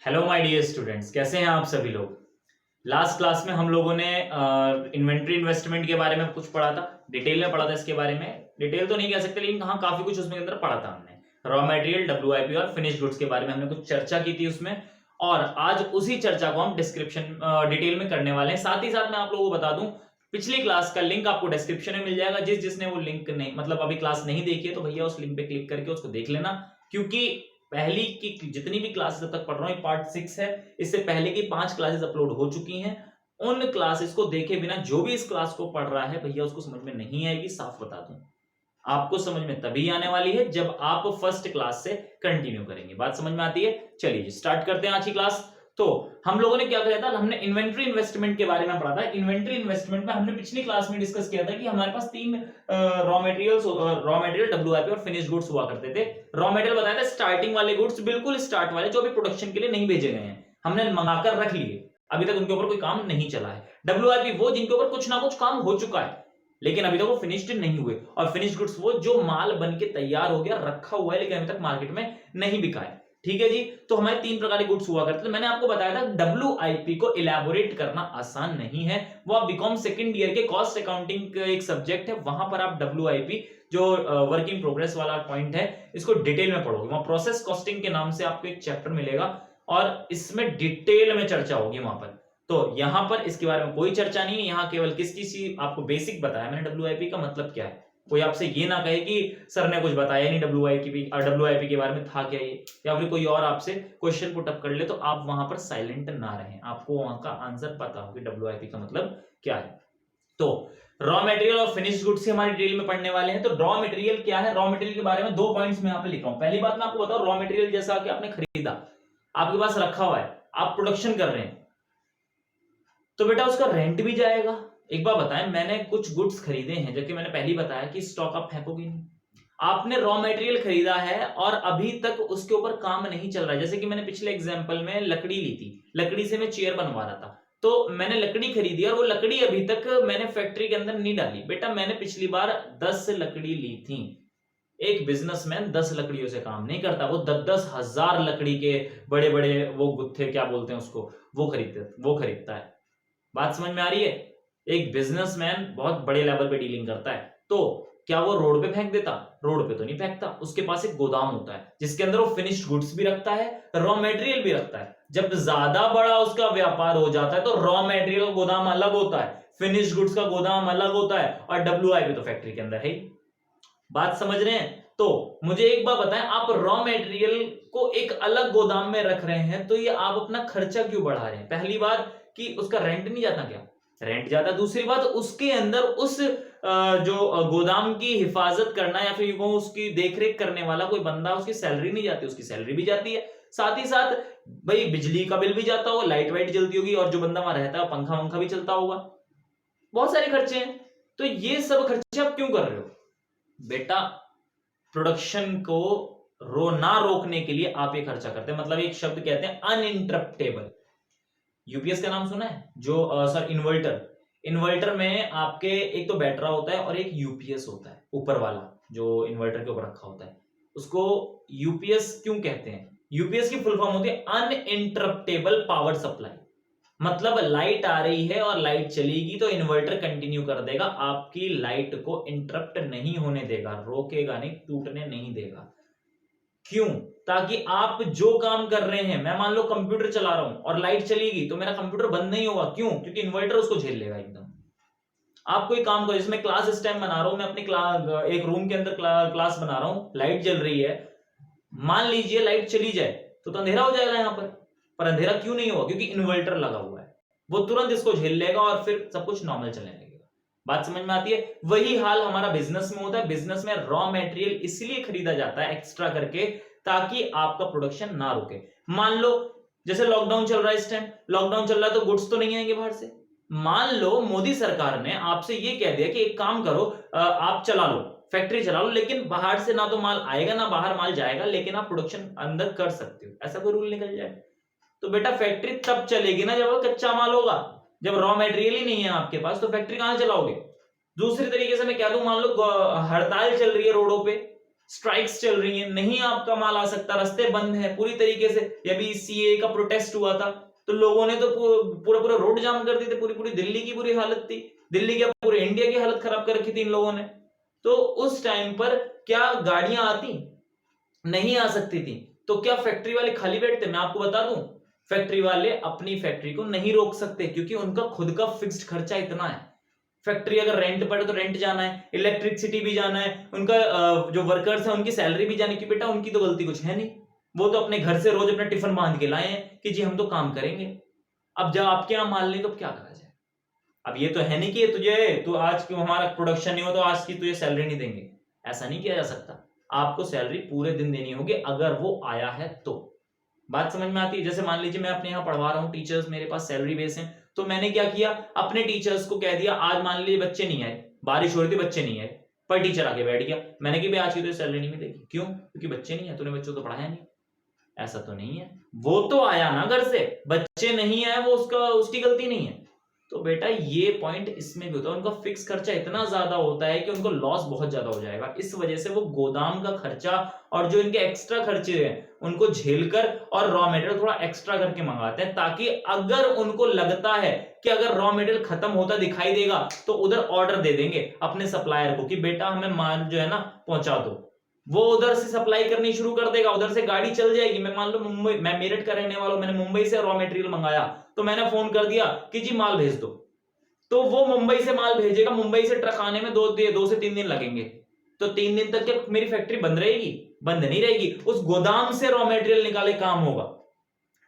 Hello my dear students, कैसे हैं आप सभी लोग। लास्ट क्लास में हम लोगों ने इन्वेंट्री इन्वेस्टमेंट के बारे में कुछ पढ़ा था, डिटेल में पढ़ा था। इसके बारे में डिटेल तो नहीं कह सकते, लेकिन हाँ काफी कुछ उसमें अंदर पढ़ा था हमने। रॉ मटेरियल, डब्ल्यूआईपी और फिनिश गुड्स के बारे में हमने कुछ चर्चा की थी उसमें, और आज उसी चर्चा को हम डिस्क्रिप्शन डिटेल में करने वाले हैं। साथ ही साथ मैं आप लोगों को बता दूं, पिछली क्लास का लिंक आपको डिस्क्रिप्शन में मिल जाएगा। जिसने वो लिंक नहीं, मतलब अभी क्लास नहीं देखी है, तो भैया उस लिंक पे क्लिक करके उसको देख लेना, क्योंकि पहली की जितनी भी क्लासेस अब तक पढ़ रहा हूँ, पार्ट 6 है। इससे पहले की 5 क्लासेस अपलोड हो चुकी हैं। उन क्लासेस को देखे बिना जो भी इस क्लास को पढ़ रहा है भैया, उसको समझ में नहीं आएगी। साफ बता दूं, आपको समझ में तभी आने वाली है जब आप फर्स्ट क्लास से कंटिन्यू करेंगे। बात समझ में आती है? चलिए स्टार्ट करते हैं आज की क्लास। तो हम लोगों ने क्या किया था, हमने इन्वेंट्री इन्वेस्टमेंट के बारे में पढ़ा था। इन्वेंट्री इन्वेस्टमेंट में हमने पिछली क्लास में डिस्कस किया था कि हमारे पास तीन रॉ मटेरियल, डब्ल्यूआईपी और फिनिश गुड्स हुआ करते थे। रॉ मटेरियल बताया था स्टार्टिंग वाले गुड्स, बिल्कुल स्टार्ट वाले, जो अभी प्रोडक्शन के लिए नहीं भेजे गए हैं, हमने मंगाकर रख लिए, अभी तक उनके ऊपर कोई काम नहीं चला है। डब्ल्यूआईपी वो जिनके ऊपर कुछ ना कुछ काम हो चुका है, लेकिन अभी तक वो फिनिश्ड नहीं हुए। और फिनिश गुड्स वो जो माल बन के तैयार हो गया, रखा हुआ है, लेकिन अभी तक मार्केट में नहीं बिका है। ठीक है जी। तो हमारे तीन प्रकार के गुड्स हुआ करते थे। मैंने आपको बताया था डब्ल्यूआईपी को इलैबोरेट करना आसान नहीं है। वो आप बीकॉम सेकंड ईयर के कॉस्ट अकाउंटिंग का एक सब्जेक्ट है, वहां पर आप डब्ल्यूआईपी जो वर्क इन प्रोग्रेस वाला पॉइंट है, इसको डिटेल में पढ़ोगे। वहां प्रोसेस कॉस्टिंग के नाम से आपको एक चैप्टर मिलेगा और इसमें डिटेल में चर्चा होगी वहां पर। तो यहां पर इसके बारे में कोई चर्चा नहीं है। यहां केवल किसी आपको बेसिक बताया मैंने, डब्ल्यूआईपी का मतलब क्या है। कोई आपसे ये ना कहे कि सर ने कुछ बताया नहीं डब्ल्यूआईपी के बारे में, था क्या ये, या फिर कोई और आपसे क्वेश्चन पुट अप कर ले, तो आप वहां पर साइलेंट ना रहें, आपको वहां का आंसर पता हो कि डब्ल्यूआईपी का मतलब क्या है। तो रॉ मटेरियल और फिनिश गुड्स से हमारी डिटेल में पढ़ने वाले हैं। तो रॉ मटेरियल क्या है, रॉ मटेरियल के बारे में 2 पॉइंट्स मैं यहाँ पे लिख रहा हूं। पहली बात मैं आपको बताऊं, रॉ मटेरियल जैसा कि आपने खरीदा, आपके पास रखा हुआ है, आप प्रोडक्शन कर रहे हैं, तो बेटा उसका रेंट भी जाएगा। एक बार बताएं, मैंने कुछ गुड्स खरीदे हैं, जबकि मैंने पहले ही बताया कि स्टॉक आप फेंकोगे नहीं। आपने रॉ मटेरियल खरीदा है और अभी तक उसके ऊपर काम नहीं चल रहा है। जैसे कि मैंने पिछले एग्जांपल में लकड़ी ली थी, लकड़ी से मैं चेयर बनवा रहा था, तो मैंने लकड़ी खरीदी और वो लकड़ी अभी तक मैंने फैक्ट्री के अंदर नहीं डाली। बेटा मैंने पिछली बार 10 लकड़ी ली थी। एक बिजनेसमैन 10 लकड़ियों से काम नहीं करता, वो 10-10 हजार लकड़ी के बड़े बड़े वो गुत्थे, क्या बोलते हैं उसको, वो खरीदता है। बात समझ में आ रही है? एक बिजनेसमैन बहुत बड़े लेवल पे डीलिंग करता है, तो क्या वो रोड पे फेंक देता? रोड पे तो नहीं फेंकता। उसके पास एक गोदाम होता है जिसके अंदर वो फिनिश्ड गुड्स भी रखता है, रॉ मटेरियल भी रखता है। जब ज्यादा बड़ा उसका व्यापार हो जाता है, तो रॉ मटेरियल का गोदाम अलग होता है, फिनिश्ड गुड्स का गोदाम अलग होता है, और डब्ल्यूआईपी तो फैक्ट्री के अंदर है ही। बात समझ रहे हैं? तो मुझे एक बात बताएं, आप रॉ मटेरियल को एक अलग गोदाम में रख रहे हैं, तो ये आप अपना खर्चा क्यों बढ़ा रहे हैं? पहली बात कि उसका रेंट नहीं जाता क्या? रेंट जाता। दूसरी बात, उसके अंदर उस जो गोदाम की हिफाजत करना या फिर वो उसकी देखरेख करने वाला कोई बंदा, उसकी सैलरी नहीं जाती? उसकी सैलरी भी जाती है। साथ ही साथ भाई बिजली का बिल भी जाता होगा, लाइट वाइट जलती होगी, और जो बंदा वहां रहता है पंखा वंखा भी चलता होगा, बहुत सारे खर्चे हैं। तो ये सब खर्चे आप क्यों कर रहे हो? बेटा प्रोडक्शन को ना रोकने के लिए आप ये खर्चा करते हैं। मतलब एक शब्द कहते हैं अनइंटरप्टेबल। यूपीएस का नाम सुना है? जो सर इन्वर्टर में आपके एक तो बैटरा होता है और एक यूपीएस होता है, ऊपर वाला जो इन्वर्टर के ऊपर रखा होता है, उसको यूपीएस क्यों कहते हैं? यूपीएस की फुल फॉर्म होती है अनइंटरप्टेबल पावर सप्लाई। मतलब लाइट आ रही है और लाइट चलेगी तो इन्वर्टर कंटिन्यू कर देगा, आपकी लाइट को इंटरप्ट नहीं होने देगा, रोकेगा नहीं, टूटने नहीं देगा। क्यों? ताकि आप जो काम कर रहे हैं, मैं मान लो कंप्यूटर चला रहा हूं और लाइट चलेगी तो मेरा कंप्यूटर बंद नहीं होगा। क्यों? क्योंकि इन्वर्टर उसको झेल लेगा एकदम। आप कोई काम करो, जिसमें क्लास इस टाइम बना रहा हूं मैं, अपनी एक रूम के अंदर क्लास बना रहा हूं, लाइट जल रही है, मान लीजिए लाइट चली जाए तो अंधेरा हो जाएगा यहां पर अंधेरा क्यों नहीं होगा? क्योंकि इन्वर्टर लगा हुआ है, वो तुरंत इसको झेल लेगा और फिर सब कुछ नॉर्मल चलने लगेगा। बात समझ में आती है? वही हाल हमारा बिजनेस में होता है। बिजनेस में रॉ मटेरियल इसलिए खरीदा जाता है एक्स्ट्रा करके, ताकि आपका प्रोडक्शन ना रुके। मान लो जैसे लॉकडाउन चल रहा है, इस टाइम लॉकडाउन चल रहा है, तो गुड्स तो नहीं आएंगे बाहर से। मान लो मोदी सरकार ने आपसे ये कह दिया कि एक काम करो, आप चला लो, फैक्ट्री चला लो, लेकिन बाहर से ना तो माल आएगा ना बाहर माल जाएगा, लेकिन आप प्रोडक्शन अंदर कर सकते हो, ऐसा कोई रूल निकल जाए तो बेटा फैक्ट्री तब चलेगी ना जब कच्चा माल होगा। जब रॉ मटेरियल ही नहीं है आपके पास तो फैक्ट्री कहां चलाओगे? दूसरी तरीके से मैं कह दूं, मान लो हड़ताल चल रही है रोडों पे, स्ट्राइक्स चल रही हैं, नहीं आपका माल आ सकता, रास्ते बंद है पूरी तरीके से। अभी सीए का प्रोटेस्ट हुआ था तो लोगों ने तो पूरा पूरा रोड जाम कर दिए थे, पूरी पूरी दिल्ली की बुरी हालत थी, दिल्ली की पूरे इंडिया की हालत खराब कर रखी थी इन लोगों ने। तो उस टाइम पर क्या गाड़ियां आती? नहीं आ सकती थी। तो क्या फैक्ट्री वाले खाली बैठते? मैं आपको बता दूं, फैक्ट्री वाले अपनी फैक्ट्री को नहीं रोक सकते, क्योंकि उनका खुद का फिक्स्ड खर्चा इतना है। फैक्ट्री अगर रेंट पड़े तो रेंट जाना है, इलेक्ट्रिसिटी भी जाना है, उनका जो वर्कर्स है उनकी सैलरी भी जाने की। बेटा उनकी तो गलती कुछ है नहीं, वो तो अपने घर से रोज अपना टिफिन बांध के लाए हैं कि जी हम तो काम करेंगे। अब जब आपके यहाँ माल नहीं तो क्या करा जाए? अब ये तो है नहीं कि तुझे तो आज क्यों हमारा प्रोडक्शन नहीं हो तो आज की तुझे सैलरी नहीं देंगे, ऐसा नहीं किया जा सकता। आपको सैलरी पूरे दिन देनी होगी अगर वो आया है तो। बात समझ में आती है? जैसे मान लीजिए मैं अपने यहाँ पढ़वा रहा हूँ, टीचर्स मेरे पास सैलरी बेस है, तो मैंने क्या किया, अपने टीचर्स को कह दिया आज मान लीजिए बच्चे नहीं आए, बारिश हो रही थी बच्चे नहीं आए, पर टीचर आके बैठ गया, मैंने कि भाई आज की तो सैलरी नहीं मिलेगी। क्यों? क्योंकि बच्चे नहीं है, तूने बच्चों को पढ़ाया नहीं। ऐसा तो नहीं है, वो तो आया ना घर से, बच्चे नहीं आए वो उसकी गलती नहीं है। तो बेटा ये पॉइंट इसमें भी होता है, उनका फिक्स खर्चा इतना ज्यादा होता है कि उनको लॉस बहुत ज्यादा हो जाएगा। इस वजह से वो गोदाम का खर्चा और जो इनके एक्स्ट्रा खर्चे हैं उनको झेलकर और रॉ मटेरियल थोड़ा एक्स्ट्रा करके मंगाते हैं, ताकि अगर उनको लगता है कि अगर रॉ मटेरियल खत्म होता दिखाई देगा तो उधर ऑर्डर दे देंगे अपने सप्लायर को कि बेटा हमें माल जो है ना पहुंचा दो। वो उधर से सप्लाई करनी शुरू कर देगा, उधर से गाड़ी चल जाएगी। मैं मान लो मुंबई, मैं मेरठ का रहने वाला हूं, मैंने मुंबई से रॉ मटेरियल मंगाया, तो मैंने फोन कर दिया कि जी माल भेज दो, तो वो मुंबई से माल भेजेगा। मुंबई से ट्रक आने में 2 से 3 दिन लगेंगे। तो 3 दिन तक क्या मेरी फैक्ट्री बंद रहेगी? बंद नहीं रहेगी। उस गोदाम से रॉ मटेरियल निकाले काम होगा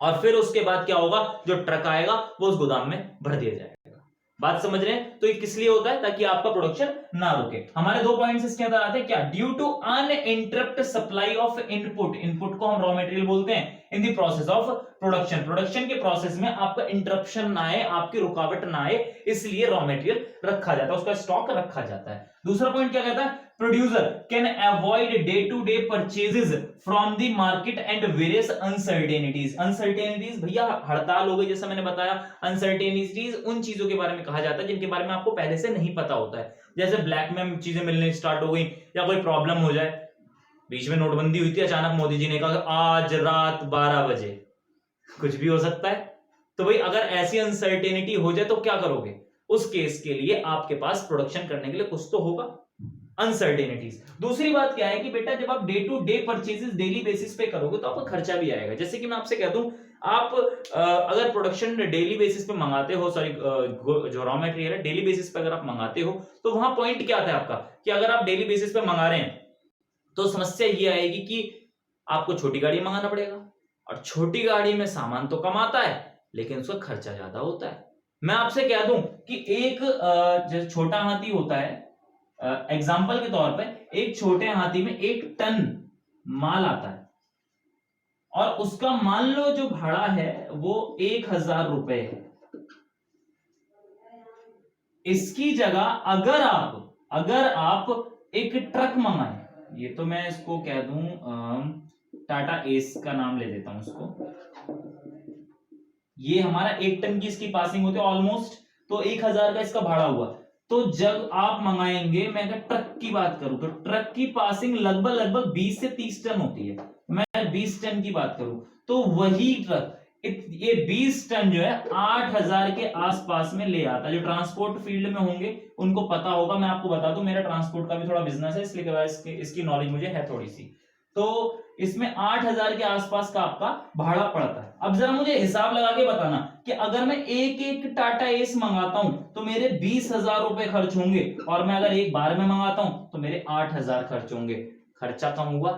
और फिर उसके बाद क्या होगा, जो ट्रक आएगा वो उस गोदाम में भर दिया जाएगा। बात समझ रहे हैं? तो ये किस लिए होता है? ताकि आपका प्रोडक्शन ना रुके। हमारे 2 पॉइंट्स इसके अंदर आते हैं क्या? Due to uninterrupt supply of input, input को हम रॉ मटेरियल बोलते हैं, in the process of production, production के प्रोसेस में आपका इंटरप्शन ना आए, आपकी रुकावट ना आए, इसलिए रॉ मटेरियल रखा जाता है, उसका स्टॉक रखा जाता है। दूसरा पॉइंट क्या कहता है? Producer can avoid day to day purchases from the market and various uncertainties. Uncertainties भैया हड़ताल हो गई, जैसा मैंने बताया, अनसर्टेनिटीज उन चीजों के बारे में कहा जाता है जिनके बारे में आपको पहले से नहीं पता होता है। जैसे ब्लैक में चीजें मिलने स्टार्ट हो गई, या कोई प्रॉब्लम हो जाए, बीच में नोटबंदी हुई थी, अचानक मोदी जी ने कहा आज रात 12 बजे, कुछ भी हो सकता है। तो भाई अगर ऐसी अनसर्टेनिटी हो जाए तो क्या करोगे? उस केस के लिए आपके पास प्रोडक्शन करने के लिए कुछ तो होगा, अनसर्टेनिटीज। दूसरी बात क्या है कि बेटा जब आप day to day purchases daily basis पे करोगे तो आपका खर्चा भी आएगा। जैसे कि मैं आपसे कह दूं, आप अगर प्रोडक्शन डेली बेसिस पे मंगाते हो, सॉरी जो रॉ मटेरियल है डेली बेसिस पे अगर आप मंगाते हो, तो वहां पॉइंट क्या आता है आपका कि अगर आप डेली बेसिस पे मंगा रहे हैं तो समस्या ये आएगी कि आपको छोटी गाड़ी मंगाना पड़ेगा, और छोटी गाड़ी में सामान तो कम आता है लेकिन उसका खर्चा ज्यादा होता है। मैं आपसे कह दूं कि एक जो छोटा हाथी होता है, एग्जाम्पल के तौर पे एक छोटे हाथी में 1 टन माल आता है, और उसका मान लो जो भाड़ा है वो 1000 रुपए है। इसकी जगह अगर आप एक ट्रक मंगाएं, ये तो मैं इसको कह दूं टाटा एस का नाम ले देता हूं इसको, ये हमारा 1 टन की इसकी पासिंग होती है ऑलमोस्ट, तो 1000 का इसका भाड़ा हुआ। तो जब आप मंगाएंगे, मैं अगर ट्रक की बात करूं तो ट्रक की पासिंग लगभग 20 से 30 टन होती है। मैं 20 टन की बात करूं तो वही ट्रक ये 20 टन जो है 8000 के आसपास में ले आता है। जो ट्रांसपोर्ट फील्ड में होंगे उनको पता होगा, मैं आपको बता दूं मेरा ट्रांसपोर्ट का भी थोड़ा बिजनेस है, इसलिए इसकी नॉलेज मुझे है थोड़ी सी। तो इसमें 8000 के आसपास का आपका भाड़ा पड़ता है। अब जरा मुझे हिसाब लगा के बताना कि अगर मैं एक टाटा एस मंगाता हूं तो मेरे 20,000 रुपए खर्च होंगे, और मैं अगर एक बार में मंगाता हूं तो मेरे 8000 खर्च होंगे। खर्चा कम हुआ,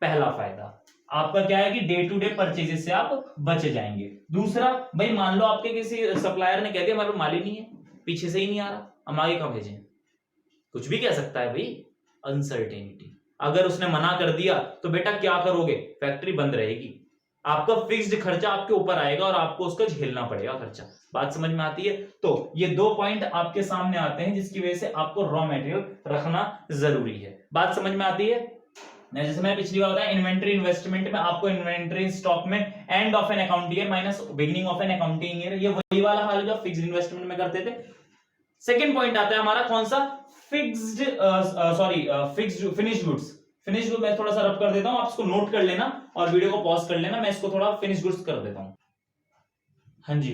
पहला फायदा आपका क्या है कि डे टू डे परचेजेस से आप बच जाएंगे। दूसरा, भाई मान लो आपके किसी सप्लायर ने कह दिया हमारे पास माल ही नहीं है, पीछे से ही नहीं आ रहा, हम आगे कहां भेजें? कुछ भी कह सकता है भाई, अनसर्टेनिटी। अगर उसने मना कर दिया तो बेटा क्या करोगे? फैक्ट्री बंद रहेगी, आपका फिक्स्ड खर्चा आपके ऊपर आएगा और आपको उसका झेलना पड़ेगा खर्चा। बात समझ में आती है? तो ये 2 पॉइंट आपके सामने आते हैं जिसकी वजह से आपको रॉ मटेरियल रखना जरूरी है। बात समझ में आती है? जैसे मैंने पिछली बार बताया, इन्वेंट्री इन्वेस्टमेंट में आपको इन्वेंट्री स्टॉक में end of an accounting year minus beginning of an accounting year, ये वही वाला हाल जो फिक्स्ड इन्वेस्टमेंट में करते थे। सेकंड पॉइंट आता है हमारा कौन सा? Fixed finished goods. Finish goods मैं थोड़ा सा रब कर देता हूं, आप इसको नोट कर लेना और वीडियो को पॉज कर लेना, मैं इसको थोड़ा फिनिश गुड्स कर देता हूं। हाँ जी,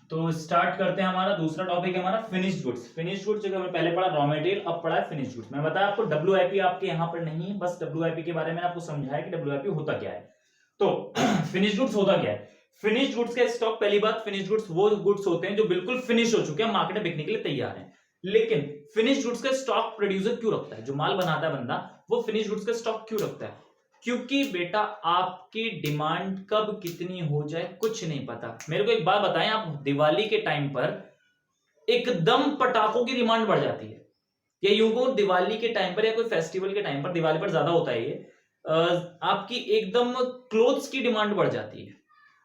तो स्टार्ट करते हैं। हमारा दूसरा टॉपिक है हमारा फिनिश गुड्स। फिनिश गुड्स जो हमने पहले पढ़ा रॉ मटेरियल, अब पढ़ा है फिनिश गुड्स। मैं बताया आपको डब्ल्यूआईपी आपके यहाँ पर नहीं है, बस डब्ल्यूआईपी के बारे में आपको समझाया कि डब्ल्यूआईपी होता क्या है। तो फिनिश गुड्स होता क्या है? फिनिश गुड्स का स्टॉक, पहली बात, फिनिश गुड्स वो गुड्स होते हैं जो बिल्कुल फिनिश हो चुके हैं, मार्केट में बिकने के लिए तैयार हैं। लेकिन फिनिश गुड्स का स्टॉक प्रोड्यूसर क्यों रखता है? जो माल बनाता है बंदा, वो फिनिश गुड्स का स्टॉक क्यों रखता है? क्योंकि बेटा आपकी डिमांड कब कितनी हो जाए कुछ नहीं पता। मेरे को एक बात बताएं, आप दिवाली के टाइम पर एकदम पटाखों की डिमांड बढ़ जाती है, या यूं को दिवाली के टाइम पर या कोई फेस्टिवल के टाइम पर, दिवाली पर ज्यादा होता है ये, आपकी एकदम क्लोथ्स की डिमांड बढ़ जाती है।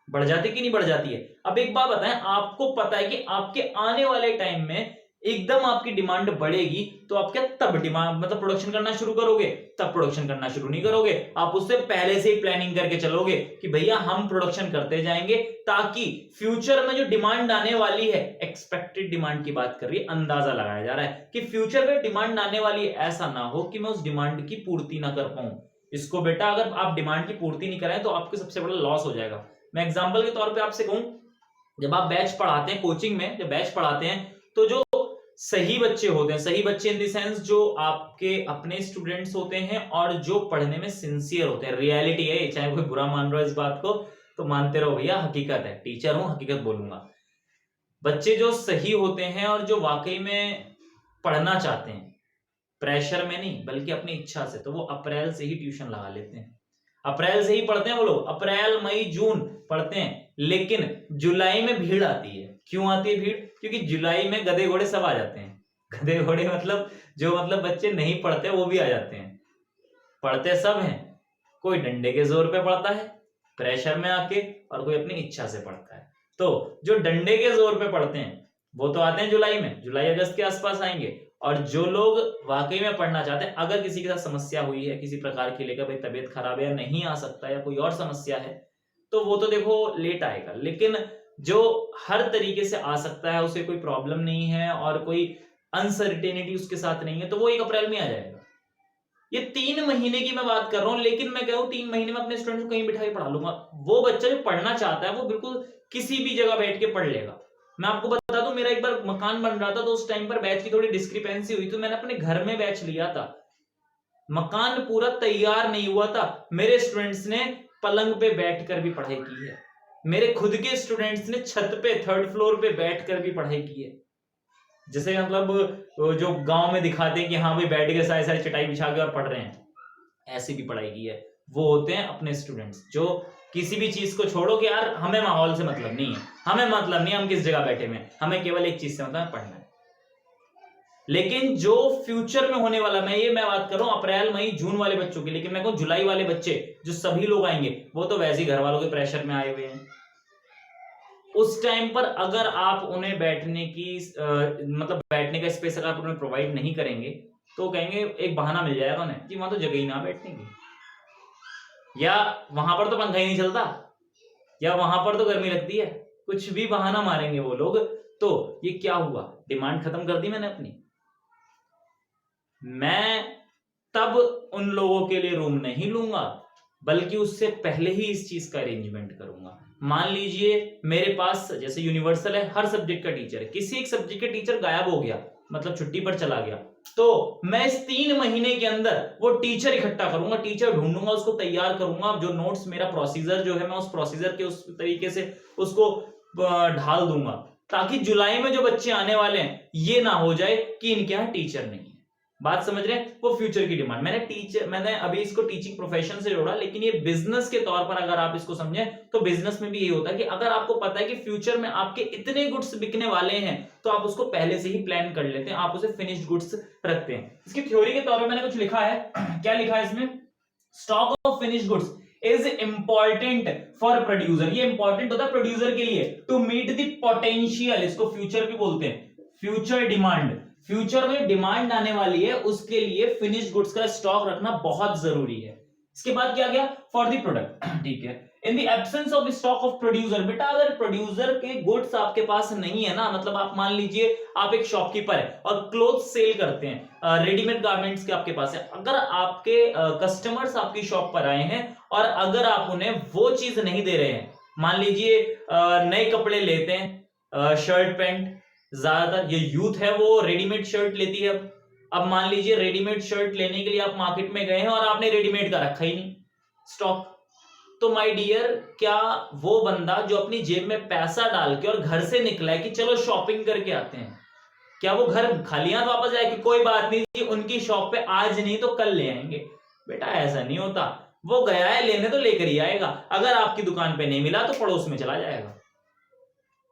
बढ़ जाती कि नहीं बढ़ जाती है? अब एक बात बताएं, आपको पता है कि आपके आने वाले टाइम में एकदम आपकी डिमांड बढ़ेगी, तो आप क्या तब डिमांड मतलब प्रोडक्शन करना शुरू करोगे? तब प्रोडक्शन करना शुरू नहीं करोगे, आप उससे पहले से ही प्लानिंग करके चलोगे कि भैया हम प्रोडक्शन करते जाएंगे, ताकि फ्यूचर में जो डिमांड आने वाली है, एक्सपेक्टेड डिमांड की बात कर रही है, अंदाजा लगाया जा रहा है कि फ्यूचर में डिमांड आने वाली है, ऐसा ना हो कि मैं उस डिमांड की पूर्ति ना कर पाऊं। इसको बेटा अगर आप डिमांड की पूर्ति नहीं कराएं तो आपके सबसे बड़ा लॉस हो जाएगा। मैं एग्जांपल के तौर पे आपसे कहूं, जब आप बैच पढ़ाते हैं कोचिंग में, जब बैच पढ़ाते हैं तो जो सही बच्चे होते हैं, सही बच्चे इन द सेंस जो आपके अपने स्टूडेंट्स होते हैं और जो पढ़ने में सिंसियर होते हैं, रियलिटी है, चाहे कोई बुरा मान रहा हो इस बात को तो मानते रहो भैया, हकीकत है, टीचर हूं, हकीकत बोलूंगा। बच्चे जो सही होते हैं और जो वाकई में पढ़ना चाहते हैं, प्रेशर में नहीं बल्कि अपनी इच्छा से, तो वो अप्रैल से ही ट्यूशन लगा लेते हैं। अप्रैल से ही पढ़ते हैं वो लोग, अप्रैल मई जून पढ़ते हैं। लेकिन जुलाई में भीड़ आती है। क्यों आती है भीड़? क्योंकि जुलाई में गधे घोड़े सब आ जाते हैं। गधे घोड़े मतलब जो बच्चे नहीं पढ़ते वो भी आ जाते हैं। पढ़ते सब हैं, कोई डंडे के जोर पे पढ़ता है प्रेशर में आके, और कोई अपनी इच्छा से पढ़ता है। तो जो डंडे के जोर पे पढ़ते हैं वो तो आते हैं जुलाई में, जुलाई अगस्त के आसपास आएंगे। और जो लोग वाकई में पढ़ना चाहते हैं, अगर किसी के साथ समस्या हुई है किसी प्रकार की लेकर, भाई तबीयत खराब है या नहीं आ सकता या कोई और समस्या है, तो वो तो देखो लेट आएगा। लेकिन जो हर तरीके से आ सकता है, उसे कोई प्रॉब्लम नहीं है और कोई अनसर्टेनिटी उसके साथ नहीं है, तो वो 1 अप्रैल में आ जाएगा। ये 3 महीने की मैं बात कर रहा हूं, लेकिन मैं कह रहा हूं 3 महीने में अपने स्टूडेंट को कहीं बिठा के पढ़ा लूंगा। वो बच्चा जो पढ़ना चाहता है वो बिल्कुल किसी भी जगह बैठ के पढ़ लेगा। मैं आपको बता दूं, मेरा एक बार मकान बन रहा था, तो उस टाइम पर बैच की थोड़ी डिस्क्रिपेंसी हुई, तो मैंने अपने घर में बैच लिया था। मकान पूरा तैयार नहीं हुआ था, मेरे स्टूडेंट्स ने पलंग पे बैठकर भी पढ़ाई की है। मेरे खुद के स्टूडेंट्स ने छत पे 3rd फ्लोर पे बैठकर भी पढ़ाई की है। जैसे मतलब जो गांव में दिखाते हैं कि हाँ भाई बैठ के सारे सारे चटाई बिछा के और पढ़ रहे हैं, ऐसी भी पढ़ाई की है। वो होते हैं अपने स्टूडेंट्स जो किसी भी चीज को छोड़ो कि यार हमें माहौल से मतलब नहीं है, हमें मतलब नहीं हम किस जगह बैठे में, हमें केवल एक चीज से मतलब पढ़ना है। लेकिन जो फ्यूचर में होने वाला, मैं बात कर रहा हूं अप्रैल मई जून वाले बच्चों की, लेकिन मैं कहूं जुलाई वाले बच्चे जो सभी लोग आएंगे, वो तो वैसे ही घर वालों के प्रेशर में आए हुए हैं। उस टाइम पर अगर आप उन्हें बैठने की मतलब बैठने का स्पेस अगर आप उन्हें प्रोवाइड नहीं करेंगे, तो कहेंगे एक बहाना मिल जाएगा उन्हें कि वहां तो जगह ही ना बैठने की, या वहां पर तो पंखा ही नहीं चलता, या वहां पर तो गर्मी लगती है, कुछ भी बहाना मारेंगे वो लोग। तो ये क्या हुआ, डिमांड खत्म कर दी मैंने अपनी। मैं तब उन लोगों के लिए रूम नहीं लूंगा, बल्कि उससे पहले ही इस चीज का अरेंजमेंट करूंगा। मान लीजिए मेरे पास जैसे यूनिवर्सल है, हर सब्जेक्ट का टीचर है, किसी एक सब्जेक्ट का टीचर गायब हो गया, मतलब छुट्टी पर चला गया, तो मैं इस 3 महीने के अंदर वो टीचर इकट्ठा करूंगा, टीचर ढूंढूंगा, उसको तैयार करूंगा। जो नोट्स मेरा प्रोसीजर जो है, मैं उस प्रोसीजर के उस तरीके से उसको ढाल दूंगा, ताकि जुलाई में जो बच्चे आने वाले हैं ये ना हो जाए कि इनके यहाँ टीचर नहीं है। बात समझ रहे हैं? वो फ्यूचर की डिमांड। मैंने अभी इसको टीचिंग प्रोफेशन से जोड़ा, लेकिन ये बिजनेस के तौर पर अगर आप इसको समझें तो बिजनेस में भी यही होता है कि अगर आपको पता है कि फ्यूचर में आपके इतने गुड्स बिकने वाले हैं, तो आप उसको पहले से ही प्लान कर लेते हैं, आप उसे फिनिश्ड गुड्स रखते हैं। इसकी थ्योरी के तौर पर मैंने कुछ लिखा है। क्या लिखा है इसमें? Stock of finished goods is important for producer. ये इंपॉर्टेंट होता है प्रोड्यूसर के लिए, टू मीट द पोटेंशियल, इसको फ्यूचर भी बोलते हैं, फ्यूचर डिमांड। फ्यूचर में डिमांड आने वाली है, उसके लिए फिनिश्ड गुड्स का स्टॉक रखना बहुत जरूरी है। इसके बाद क्या गया? फॉर द प्रोडक्ट, ठीक है। इन the absence of stock of producer, बेटा अगर प्रोड्यूसर के गुड्स आपके पास नहीं है ना, मतलब आप मान लीजिए आप एक शॉपकीपर है और क्लोथ सेल करते हैं, रेडीमेड गारमेंट्स के आपके पास है, अगर आपके कस्टमर्स आपकी शॉप पर आए हैं और अगर आप उन्हें वो चीज नहीं दे रहे हैं, मान लीजिए नए कपड़े लेते हैं, शर्ट पैंट, ज्यादातर ये यूथ है वो रेडीमेड शर्ट लेती है। अब मान लीजिए रेडीमेड शर्ट लेने के लिए आप मार्केट में गए हैं और आपने रेडीमेड का रखा ही नहीं स्टॉक, तो माय डियर क्या वो बंदा जो अपनी जेब में पैसा डाल के और घर से निकला है कि चलो शॉपिंग करके आते हैं, क्या वो घर खाली हाथ वापस जाए कि कोई बात नहीं जी उनकी शॉप पे आज नहीं तो कल ले आएंगे? बेटा ऐसा नहीं होता, वो गया है लेने तो लेकर ही आएगा, अगर आपकी दुकान पे नहीं मिला तो पड़ोस में चला जाएगा।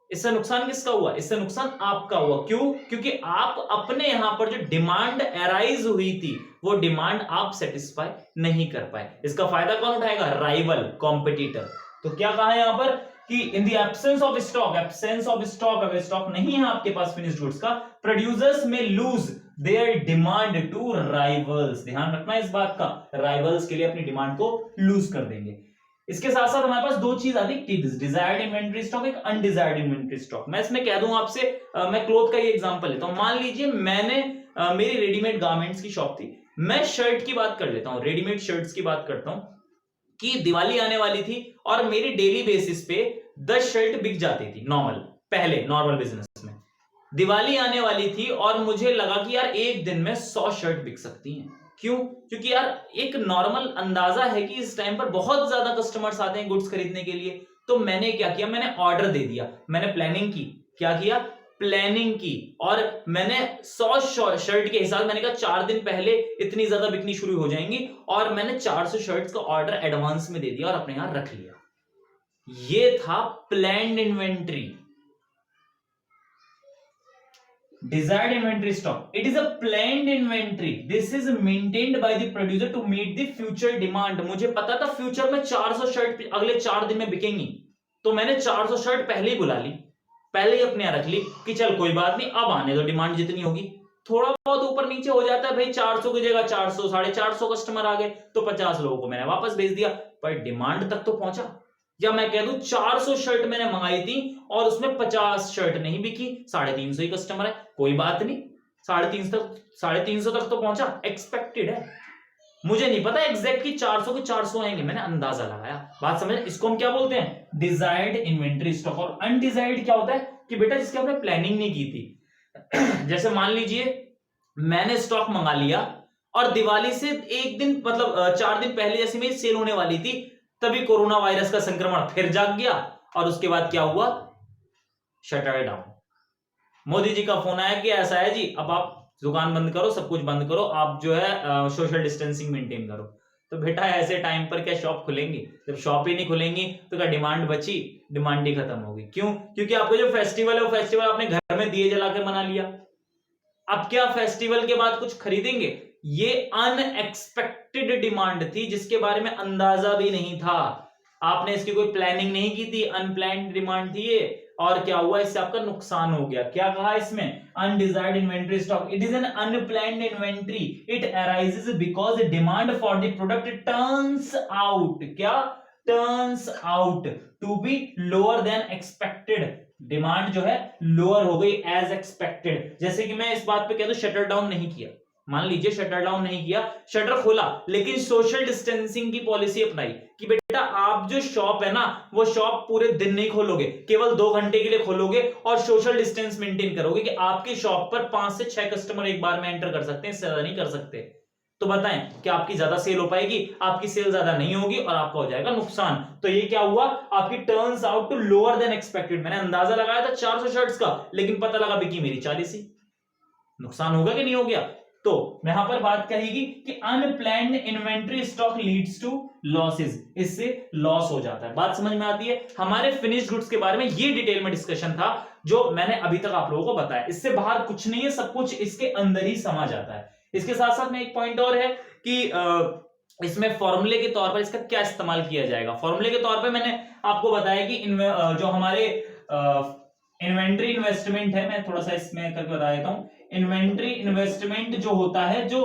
इससे नुकसान किसका हुआ? इससे नुकसान आपका हुआ। क्यों? क्योंकि आप अपने यहां पर जो डिमांड अराइज हुई थी वो डिमांड आप सेटिस्फाई नहीं कर पाए। इसका फायदा कौन उठाएगा? Rival, competitor. तो क्या कहा है यहां पर कि in the absence of stock, अगर स्टॉक नहीं है आपके पास फिनिश्ड गुड्स का, producers may lose their demand to rivals. ध्यान रखना इस बात का, राइवल्स के लिए अपनी डिमांड को लूज कर देंगे। इसके साथ साथ हमारे पास दो चीज आती है, डिजायर्ड इन्वेंटरी स्टॉक, एक अनडिजायर्ड इन्वेंटरी स्टॉक। मैं इसमें कह दूं आपसे, मैं क्लोथ का ये एग्जांपल लेता हूं। मान लीजिए मैंने मेरी रेडीमेड गारमेंट्स की शॉप थी, मैं शर्ट की बात कर लेता हूं, रेडीमेड शर्ट्स की बात करता हूं कि दिवाली आने वाली थी और मेरी डेली बेसिस पे 10 शर्ट बिक जाती थी नॉर्मल, पहले नॉर्मल बिजनेस में। दिवाली आने वाली थी और मुझे लगा कि यार एक दिन में 100 शर्ट बिक सकती हैं। क्यों? क्योंकि यार एक नॉर्मल अंदाजा है कि इस टाइम पर बहुत ज्यादा कस्टमर्स आते हैं गुड्स खरीदने के लिए। तो मैंने क्या किया, मैंने ऑर्डर दे दिया, मैंने प्लानिंग की। क्या किया? प्लानिंग की, और मैंने 100 शर्ट के हिसाब, मैंने कहा 4 दिन पहले इतनी ज्यादा बिकनी शुरू हो जाएंगी, और मैंने 400 शर्ट्स का ऑर्डर एडवांस में दे दिया और अपने यहां रख लिया। ये था planned inventory. Desired inventory stock. It is a planned inventory. This is maintained by the producer to meet the future demand. मुझे पता था फ्यूचर में 400 शर्ट अगले 4 दिन में बिकेंगी, तो मैंने 400 शर्ट पहले ही बुला ली, पहले ही अपने यहाँ रख ली कि चल कोई बात नहीं, अब आने दो, डिमांड जितनी होगी। थोड़ा बहुत ऊपर नीचे हो जाता है भाई, 400 की जगह 400, 450 कस्टमर आ गए तो 50 लोगों को मैंने वापस भेज दिया, पर डिमांड तक तो पहुंचा। या मैं कह दूं 400 शर्ट मैंने मंगाई थी और उसमें 50 शर्ट नहीं बिकी, 350 ही कस्टमर है, कोई बात नहीं, 350 तक तो पहुंचा, एक्सपेक्टेड है। मुझे नहीं पता एग्जैक्ट कि 400 के 400 आएंगे, मैंने अंदाजा लगाया। बात समझ? इसको हम क्या बोलते हैं? Desired inventory stock. और अनडिजायर्ड क्या होता है कि बेटा जिसकी आपने प्लानिंग नहीं की थी। जैसे मान लीजिए मैंने स्टॉक मंगा लिया और दिवाली से एक दिन, मतलब 4 दिन पहले जैसे मेरी सेल होने वाली थी, तभी कोरोना वायरस का संक्रमण फिर जाग गया और उसके बाद क्या हुआ? Shutter down. मोदी जी का फोन आया कि ऐसा है जी, अब आप दुकान बंद करो, सब कुछ बंद करो, आप जो है सोशल डिस्टेंसिंग मेंटेन करो। तो बेटा ऐसे टाइम पर क्या शॉप खुलेंगी? जब शॉप ही नहीं खुलेंगी तो क्या डिमांड बची? डिमांड ही खत्म होगी। क्यों? क्योंकि आपको जो फेस्टिवल है वो फेस्टिवल आपने घर में दिए जला के मना लिया। अब क्या फेस्टिवल के बाद कुछ खरीदेंगे? ये अनएक्सपेक्टेड डिमांड थी जिसके बारे में अंदाजा भी नहीं था, आपने इसकी कोई प्लानिंग नहीं की थी, अनप्लान्ड डिमांड थी ये, और क्या हुआ? इससे आपका नुकसान हो गया। क्या कहा इसमें? Undesired inventory stock, it is an unplanned inventory, it arises because demand for the product turns out, क्या turns out to be lower than expected. Demand जो है लोअर हो गई एज एक्सपेक्टेड। जैसे कि मैं इस बात पे कह दूं शटर डाउन नहीं किया, मान लीजिए शटर डाउन नहीं किया, शटर खोला, लेकिन सोशल डिस्टेंसिंग की पॉलिसी अपनाई कि बेटा आप जो शॉप है ना वो शॉप पूरे दिन नहीं खोलोगे, केवल 2 घंटे के लिए खोलोगे और सोशल डिस्टेंस मेंटेन करोगे कि आपकी शॉप पर 5 से 6 कस्टमर एक बार में एंटर कर सकते हैं, इससे ज्यादा नहीं कर सकते। तो बताएं कि आपकी ज्यादा सेल हो पाएगी? आपकी सेल ज्यादा नहीं होगी और आपका हो जाएगा नुकसान। तो ये क्या हुआ? आपकी turns out to lower than expected. मैंने अंदाजा लगाया था 400 शर्ट्स का, लेकिन पता लगा बिकी मेरी 40 ही। नुकसान होगा कि नहीं हो गया? तो यहां पर बात करेगी कि unplanned inventory stock leads to losses, इससे लॉस हो जाता है। बात समझ में आती है? हमारे फिनिश्ड गुड्स के बारे में ये डिटेल में डिस्कशन था जो मैंने अभी तक आप लोगों को बताया। इससे बाहर कुछ नहीं है, सब कुछ इसके अंदर ही समा जाता है। इसके साथ साथ में एक पॉइंट और है कि इसमें फॉर्मूले के तौर पर इसका क्या इस्तेमाल किया जाएगा। फॉर्मूले के तौर पर मैंने आपको बताया कि जो हमारे इन्वेंट्री इन्वेस्टमेंट है, मैं थोड़ा सा इसमें करके बता देता हूं। इन्वेंट्री इन्वेस्टमेंट जो होता है, जो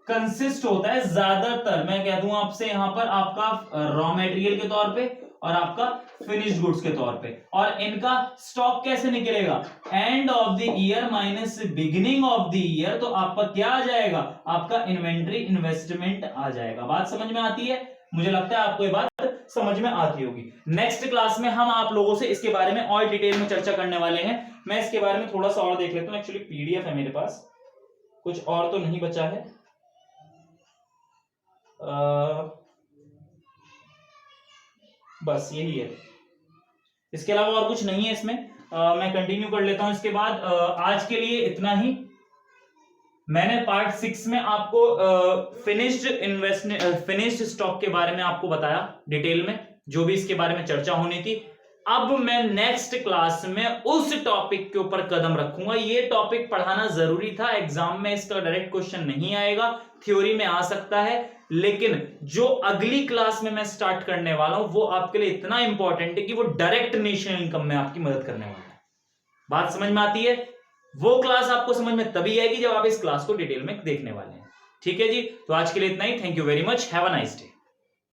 कंसिस्ट होता है ज्यादातर, मैं कह दूं आपसे यहां पर, आपका रॉ मटेरियल के तौर पे और आपका फिनिश्ड गुड्स के तौर पे। और इनका स्टॉक कैसे निकलेगा, end of the year minus beginning of the year, तो आपका क्या आ जाएगा, आपका इन्वेंट्री इन्वेस्टमेंट आ जाएगा। बात समझ में आती है? मुझे लगता है आपको ये बात समझ में आती होगी। नेक्स्ट क्लास में हम आप लोगों से इसके बारे में और डिटेल में चर्चा करने वाले हैं। मैं इसके बारे में थोड़ा सा और देख लेता हूं, एक्चुअली पीडीएफ है मेरे पास, कुछ और तो नहीं बचा है। बस यही है, इसके अलावा और कुछ नहीं है इसमें। मैं कंटिन्यू कर लेता हूं इसके बाद। आज के लिए इतना ही। मैंने पार्ट 6 में आपको फिनिश्ड स्टॉक के बारे में आपको बताया डिटेल में, जो भी इसके बारे में चर्चा होनी थी। अब मैं नेक्स्ट क्लास में उस टॉपिक के ऊपर कदम रखूंगा। ये टॉपिक पढ़ाना जरूरी था, एग्जाम में इसका डायरेक्ट क्वेश्चन नहीं आएगा, थ्योरी में आ सकता है, लेकिन जो अगली क्लास में मैं स्टार्ट करने वाला हूं वो आपके लिए इतना इंपॉर्टेंट है कि वो डायरेक्ट नेशनल इनकम में आपकी मदद करने वाला है। बात समझ में आती है? वो क्लास आपको समझ में तभी आएगी जब आप इस क्लास को डिटेल में देखने वाले हैं। ठीक है जी, तो आज के लिए इतना ही। Thank you very much, have a nice day.